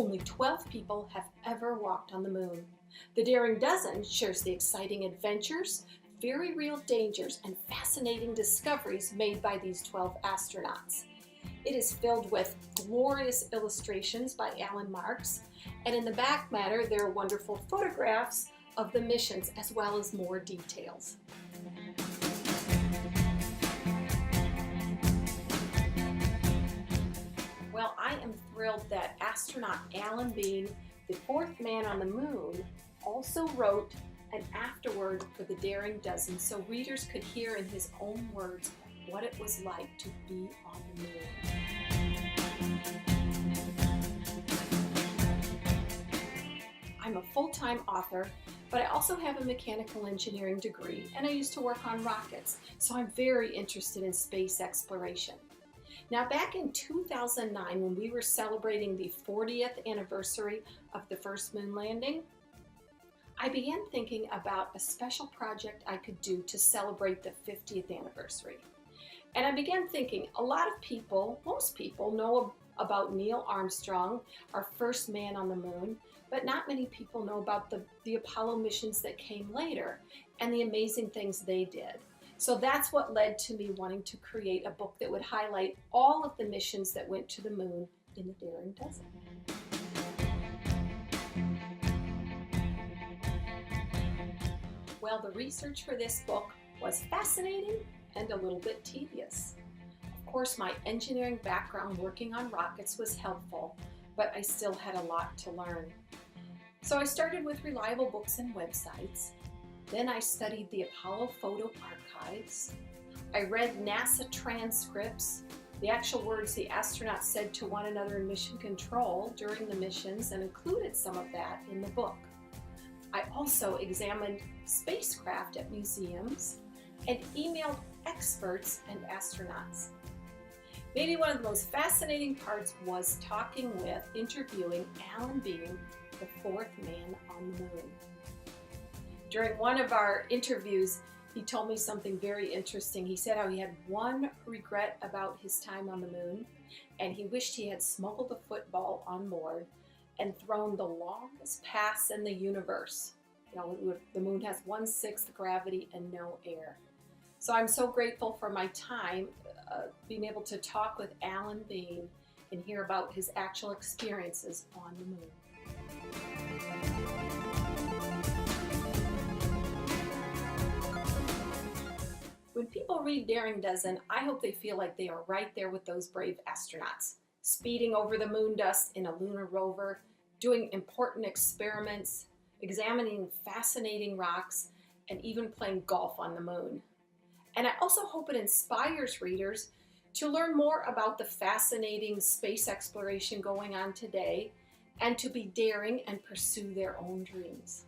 Only 12 people have ever walked on the moon. The Daring Dozen shares the exciting adventures, very real dangers, and fascinating discoveries made by these 12 astronauts. It is filled with glorious illustrations by Alan Marks, and in the back matter there are wonderful photographs of the missions as well as more details. Well, I am thrilled that astronaut Alan Bean, the fourth man on the moon, also wrote an afterword for the Daring Dozen so readers could hear in his own words what it was like to be on the moon. I'm a full-time author, but I also have a mechanical engineering degree, and I used to work on rockets, so I'm very interested in space exploration. Now, back in 2009, when we were celebrating the 40th anniversary of the first moon landing, I began thinking about a special project I could do to celebrate the 50th anniversary. And I began thinking, a lot of people, most people, know about Neil Armstrong, our first man on the moon, but not many people know about the Apollo missions that came later and the amazing things they did. So that's what led to me wanting to create a book that would highlight all of the missions that went to the moon in the Daring Dozen. Well, the research for this book was fascinating and a little bit tedious. Of course, my engineering background working on rockets was helpful, but I still had a lot to learn. So I started with reliable books and websites. Then I studied the Apollo photo archives. I read NASA transcripts, the actual words the astronauts said to one another in mission control during the missions, and included some of that in the book. I also examined spacecraft at museums and emailed experts and astronauts. Maybe one of the most fascinating parts was interviewing Alan Bean, the fourth man on the moon. During one of our interviews, he told me something very interesting. He said how he had one regret about his time on the moon, and he wished he had smuggled a football on board and thrown the longest pass in the universe. You know, the moon has 1/6 gravity and no air. So I'm so grateful for my time being able to talk with Alan Bean and hear about his actual experiences on the moon. When people read Daring Dozen, I hope they feel like they are right there with those brave astronauts, speeding over the moon dust in a lunar rover, doing important experiments, examining fascinating rocks, and even playing golf on the moon. And I also hope it inspires readers to learn more about the fascinating space exploration going on today and to be daring and pursue their own dreams.